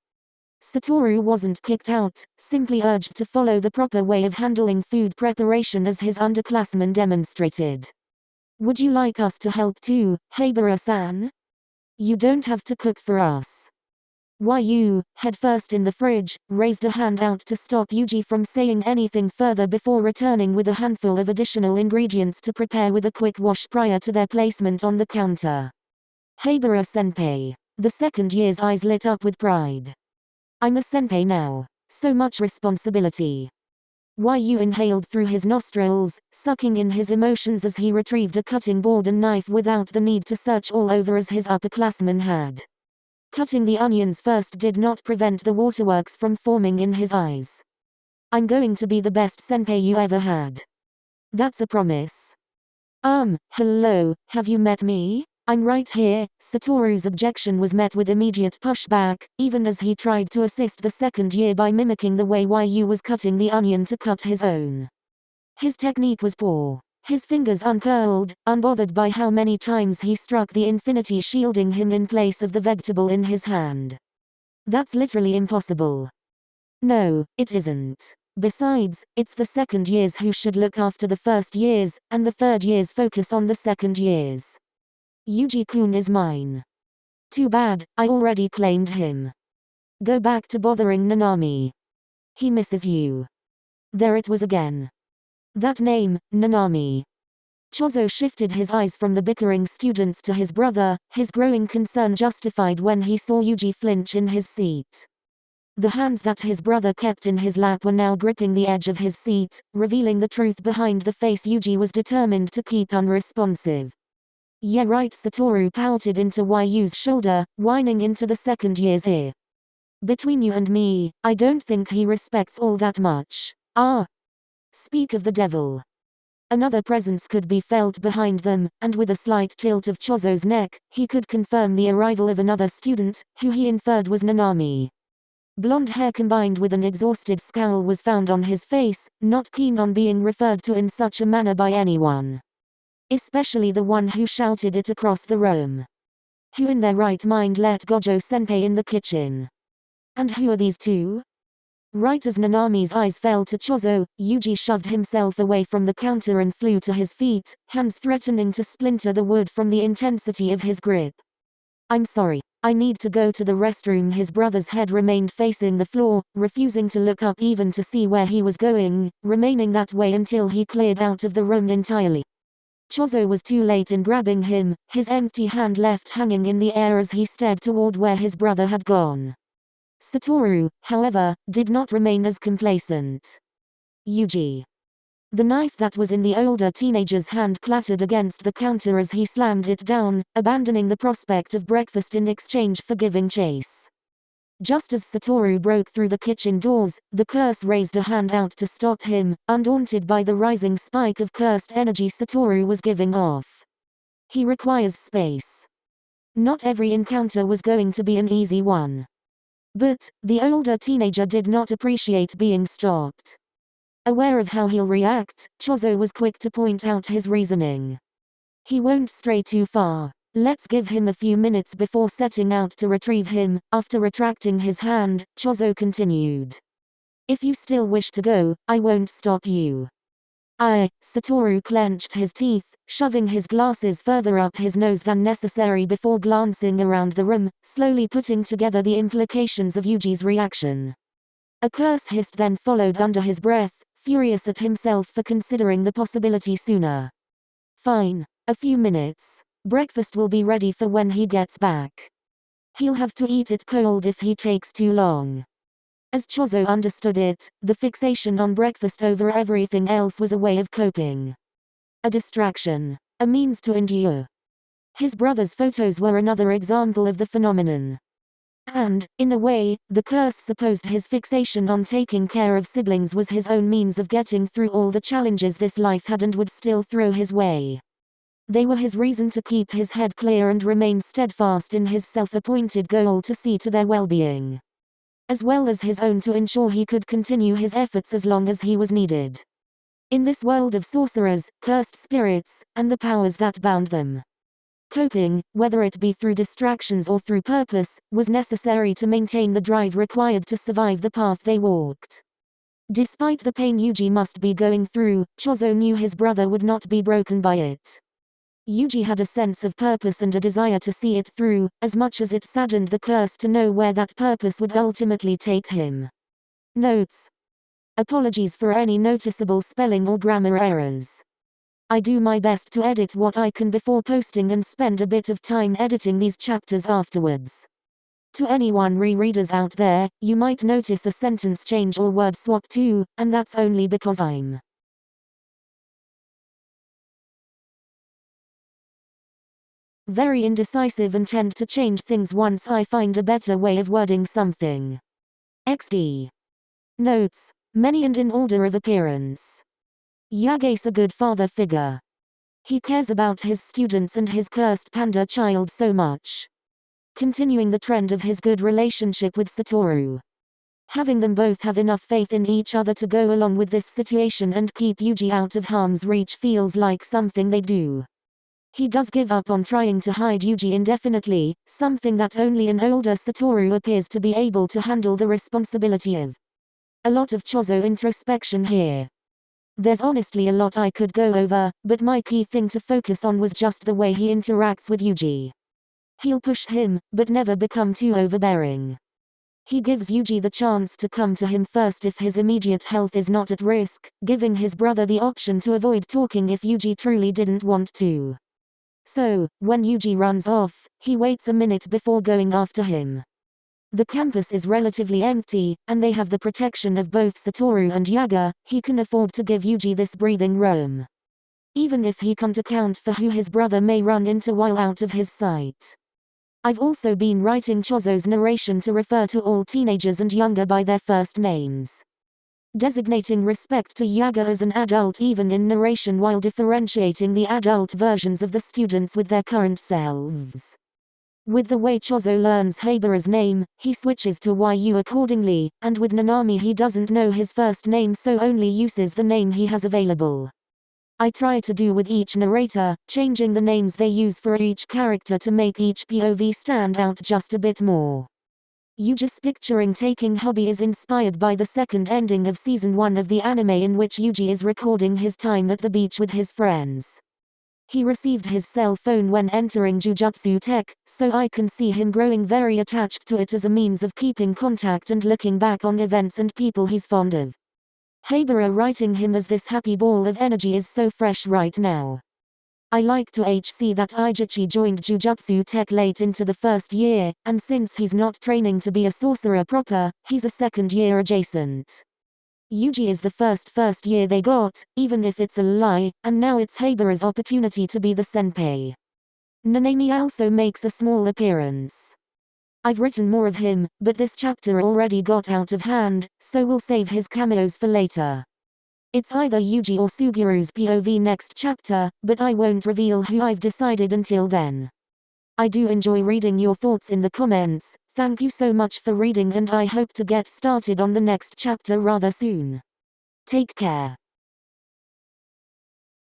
Satoru wasn't kicked out, simply urged to follow the proper way of handling food preparation as his underclassman demonstrated. Would you like us to help too, Habara-san? You don't have to cook for us. Yu, head first in the fridge, raised a hand out to stop Yuji from saying anything further before returning with a handful of additional ingredients to prepare with a quick wash prior to their placement on the counter. Habara-senpai. The second year's eyes lit up with pride. I'm a senpai now. So much responsibility. Yu inhaled through his nostrils, sucking in his emotions as he retrieved a cutting board and knife without the need to search all over as his upperclassman had. Cutting the onions first did not prevent the waterworks from forming in his eyes. I'm going to be the best senpai you ever had. That's a promise. Hello, have you met me? I'm right here. Satoru's objection was met with immediate pushback, even as he tried to assist the second year by mimicking the way Yu was cutting the onion to cut his own. His technique was poor. His fingers uncurled, unbothered by how many times he struck the infinity shielding him in place of the vegetable in his hand. That's literally impossible. No, it isn't. Besides, it's the second years who should look after the first years, and the third years focus on the second years. Yuji-kun is mine. Too bad, I already claimed him. Go back to bothering Nanami. He misses you. There it was again. That name, Nanami. Chozo shifted his eyes from the bickering students to his brother, his growing concern justified when he saw Yuji flinch in his seat. The hands that his brother kept in his lap were now gripping the edge of his seat, revealing the truth behind the face Yuji was determined to keep unresponsive. Yeah right, Satoru pouted into Yu's shoulder, whining into the second year's ear. Between you and me, I don't think he respects all that much. Speak of the devil. Another presence could be felt behind them, and with a slight tilt of Chozo's neck, he could confirm the arrival of another student, who he inferred was Nanami. Blonde hair combined with an exhausted scowl was found on his face, not keen on being referred to in such a manner by anyone. Especially the one who shouted it across the room. Who in their right mind let Gojo-senpai in the kitchen? And who are these two? Right as Nanami's eyes fell to Chozo, Yuji shoved himself away from the counter and flew to his feet, hands threatening to splinter the wood from the intensity of his grip. I'm sorry. I need to go to the restroom. His brother's head remained facing the floor, refusing to look up even to see where he was going, remaining that way until he cleared out of the room entirely. Chozo was too late in grabbing him, his empty hand left hanging in the air as he stared toward where his brother had gone. Satoru, however, did not remain as complacent. Yuji. The knife that was in the older teenager's hand clattered against the counter as he slammed it down, abandoning the prospect of breakfast in exchange for giving chase. Just as Satoru broke through the kitchen doors, the curse raised a hand out to stop him, undaunted by the rising spike of cursed energy Satoru was giving off. He requires space. Not every encounter was going to be an easy one. But, the older teenager did not appreciate being stopped. Aware of how he'll react, Chozo was quick to point out his reasoning. He won't stray too far. Let's give him a few minutes before setting out to retrieve him. After retracting his hand, Chozo continued. If you still wish to go, I won't stop you. Satoru clenched his teeth, shoving his glasses further up his nose than necessary before glancing around the room, slowly putting together the implications of Yuji's reaction. A curse hissed then followed under his breath, furious at himself for considering the possibility sooner. Fine. A few minutes. Breakfast will be ready for when he gets back. He'll have to eat it cold if he takes too long. As Chozo understood it, the fixation on breakfast over everything else was a way of coping. A distraction. A means to endure. His brother's photos were another example of the phenomenon. And, in a way, the curse supposed his fixation on taking care of siblings was his own means of getting through all the challenges this life had and would still throw his way. They were his reason to keep his head clear and remain steadfast in his self-appointed goal to see to their well-being. As well as his own to ensure he could continue his efforts as long as he was needed. In this world of sorcerers, cursed spirits, and the powers that bound them. Coping, whether it be through distractions or through purpose, was necessary to maintain the drive required to survive the path they walked. Despite the pain Yuji must be going through, Chozo knew his brother would not be broken by it. Yuji had a sense of purpose and a desire to see it through, as much as it saddened the curse to know where that purpose would ultimately take him. Notes. Apologies for any noticeable spelling or grammar errors. I do my best to edit what I can before posting and spend a bit of time editing these chapters afterwards. To anyone rereaders out there, you might notice a sentence change or word swap too, and that's only because I'm very indecisive and tend to change things once I find a better way of wording something. XD. Notes. Many and in order of appearance. Yaga's a good father figure. He cares about his students and his cursed panda child so much. Continuing the trend of his good relationship with Satoru. Having them both have enough faith in each other to go along with this situation and keep Yuji out of harm's reach feels like something they do. He does give up on trying to hide Yuji indefinitely, something that only an older Satoru appears to be able to handle the responsibility of. A lot of Chozo introspection here. There's honestly a lot I could go over, but my key thing to focus on was just the way he interacts with Yuji. He'll push him, but never become too overbearing. He gives Yuji the chance to come to him first if his immediate health is not at risk, giving his brother the option to avoid talking if Yuji truly didn't want to. So, when Yuji runs off, he waits a minute before going after him. The campus is relatively empty, and they have the protection of both Satoru and Yaga. He can afford to give Yuji this breathing room. Even if he can't account for who his brother may run into while out of his sight. I've also been writing Chozo's narration to refer to all teenagers and younger by their first names. Designating respect to Yaga as an adult even in narration while differentiating the adult versions of the students with their current selves. With the way Chozo learns Heibara's name, he switches to YU accordingly, and with Nanami he doesn't know his first name so only uses the name he has available. I try to do with each narrator, changing the names they use for each character to make each POV stand out just a bit more. Yuji's picturing taking hobby is inspired by the second ending of season 1 of the anime in which Yuji is recording his time at the beach with his friends. He received his cell phone when entering Jujutsu Tech, so I can see him growing very attached to it as a means of keeping contact and looking back on events and people he's fond of. Heibara writing him as this happy ball of energy is so fresh right now. I like to see that Ijichi joined Jujutsu Tech late into the first year, and since he's not training to be a sorcerer proper, he's a second year adjacent. Yuji is the first year they got, even if it's a lie, and now it's Heibara's opportunity to be the senpai. Nanami also makes a small appearance. I've written more of him, but this chapter already got out of hand, so we'll save his cameos for later. It's either Yuji or Sugiru's POV next chapter, but I won't reveal who I've decided until then. I do enjoy reading your thoughts in the comments. Thank you so much for reading and I hope to get started on the next chapter rather soon. Take care.